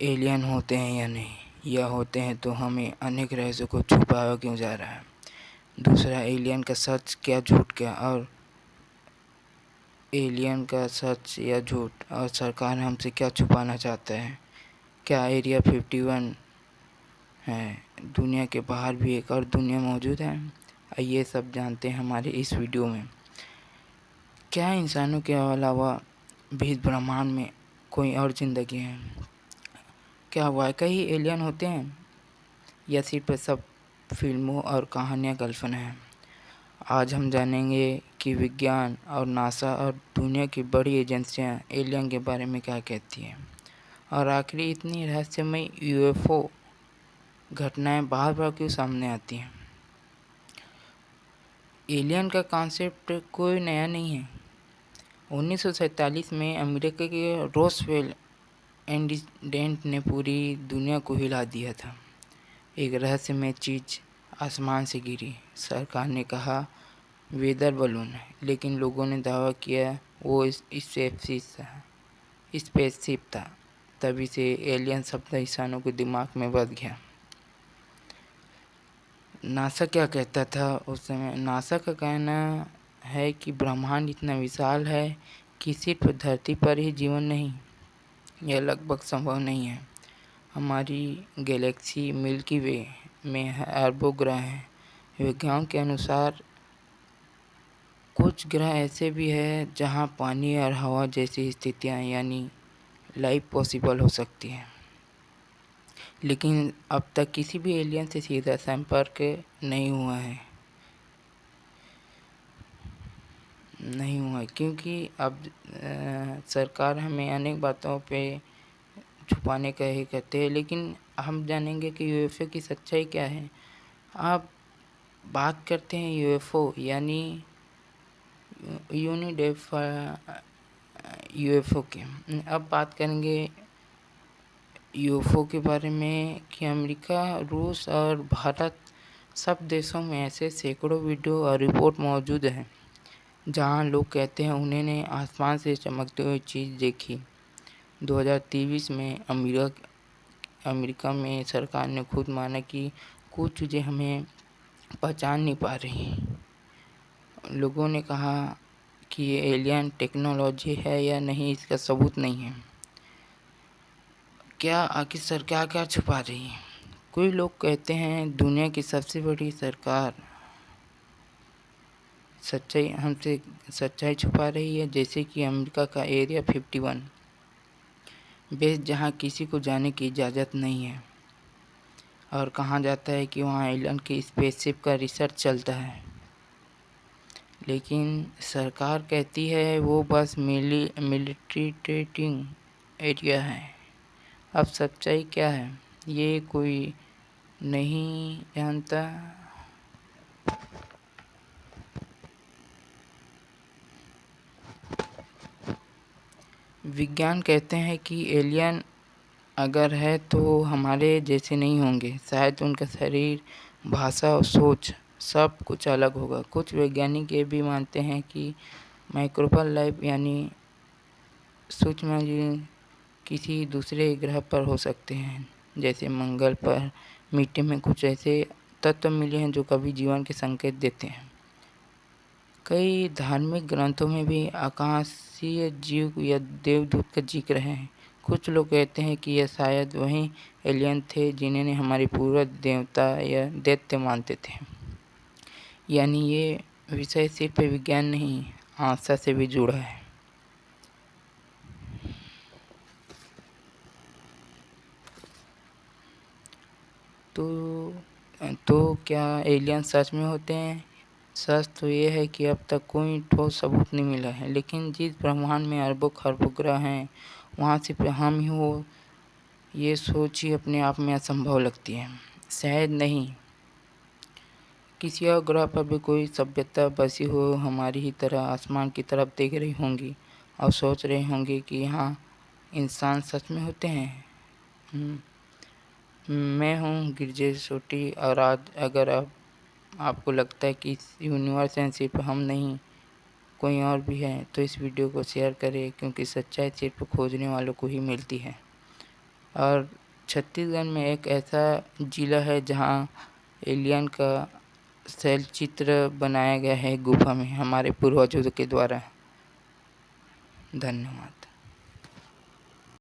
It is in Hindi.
एलियन होते हैं या नहीं, या होते हैं तो हमें अनेक रहस्यों को छुपाया क्यों जा रहा है। दूसरा, एलियन का सच क्या झूठ क्या, और एलियन का सच या झूठ और सरकार हमसे क्या छुपाना चाहता है। क्या एरिया 51 है, दुनिया के बाहर भी एक और दुनिया मौजूद है। ये सब जानते हैं हमारे इस वीडियो में। क्या इंसानों के अलावा भी इस ब्रह्मांड में कोई और ज़िंदगी है। क्या वाकई ही एलियन होते हैं, या सिर्फ सब फिल्मों और कहानियाँ कल्पना है। आज हम जानेंगे कि विज्ञान और नासा और दुनिया की बड़ी एजेंसियां एलियन के बारे में क्या कहती हैं, और आखिर इतनी रहस्यमय यूएफओ घटनाएं बार बार क्यों सामने आती हैं। एलियन का कॉन्सेप्ट कोई नया नहीं है। 1947 में अमेरिका के रोसवेल इंसिडेंट ने पूरी दुनिया को हिला दिया था। एक रहस्यमय चीज़ आसमान से गिरी। सरकार ने कहा वेदर बलून है, लेकिन लोगों ने दावा किया वो स्पेसशिप था। तभी से एलियन शब्द इंसानों के दिमाग में बस गया। नासा क्या कहता था उस समय। नासा का कहना है कि ब्रह्मांड इतना विशाल है कि सिर्फ धरती पर ही जीवन नहीं, यह लगभग संभव नहीं है। हमारी गैलेक्सी मिल्की वे में अरबों ग्रह हैं। विज्ञान के अनुसार कुछ ग्रह ऐसे भी हैं जहां पानी और हवा जैसी स्थितियां यानी लाइफ पॉसिबल हो सकती है। लेकिन अब तक किसी भी एलियन से सीधा संपर्क नहीं हुआ है, क्योंकि अब सरकार हमें अनेक बातों पे छुपाने का ही कहते हैं। लेकिन हम जानेंगे कि यूएफओ की सच्चाई क्या है। आप बात करते हैं यूएफओ यानी यूनिडेफ यूएफओ के। अब बात करेंगे यूएफओ के बारे में कि अमेरिका, रूस और भारत सब देशों में ऐसे सैकड़ों वीडियो और रिपोर्ट मौजूद हैं जहां लोग कहते हैं उन्होंने आसमान से चमकती हुई चीज़ देखी। 2023 में अमेरिका में सरकार ने खुद माना कि कुछ चीज़ें हमें पहचान नहीं पा रही। लोगों ने कहा कि ये एलियन टेक्नोलॉजी है या नहीं, इसका सबूत नहीं है। क्या आखिर सरकार क्या छुपा रही है। कोई लोग कहते हैं दुनिया की सबसे बड़ी सरकार सच्चाई छुपा रही है, जैसे कि अमेरिका का एरिया 51 बेस, जहां किसी को जाने की इजाज़त नहीं है और कहा जाता है कि वहां एलियन की स्पेसशिप का रिसर्च चलता है। लेकिन सरकार कहती है वो बस मिलिट्री ट्रेनिंग एरिया है। अब सच्चाई क्या है, ये कोई नहीं जानता। विज्ञान कहते हैं कि एलियन अगर है तो हमारे जैसे नहीं होंगे। शायद उनका शरीर, भाषा और सोच सब कुछ अलग होगा। कुछ वैज्ञानिक ये भी मानते हैं कि माइक्रोबल लाइफ यानी सूक्ष्म जीव किसी दूसरे ग्रह पर हो सकते हैं। जैसे मंगल पर मिट्टी में कुछ ऐसे तत्व मिले हैं जो कभी जीवन के संकेत देते हैं। कई धार्मिक ग्रंथों में भी आकाशीय जीव या देवदूत का जिक्र है। कुछ लोग कहते हैं कि यह शायद वही एलियन थे जिन्हें हमारे पूर्वज देवता या दैत्य मानते थे। यानी ये विषय सिर्फ विज्ञान नहीं, आस्था से भी जुड़ा है। तो क्या एलियन सच में होते हैं। सच तो ये है कि अब तक कोई ठोस सबूत नहीं मिला है, लेकिन जिस ब्रह्मांड में अरबों खरबों ग्रह हैं वहाँ सिर्फ हम ही हो, ये सोच ही अपने आप में असंभव लगती है। शायद नहीं, किसी और ग्रह पर भी कोई सभ्यता बसी हो, हमारी ही तरह आसमान की तरफ देख रही होंगी और सोच रहे होंगे कि यहाँ इंसान सच में होते हैं। मैं हूँ गिरजेश सोटी, और आज अगर आपको लगता है कि इस यूनिवर्स में सिर्फ हम नहीं कोई और भी है, तो इस वीडियो को शेयर करें, क्योंकि सच्चाई सिर्फ खोजने वालों को ही मिलती है। और छत्तीसगढ़ में एक ऐसा ज़िला है जहाँ एलियन का शैल चित्र बनाया गया है गुफा में हमारे पूर्वजों के द्वारा। धन्यवाद।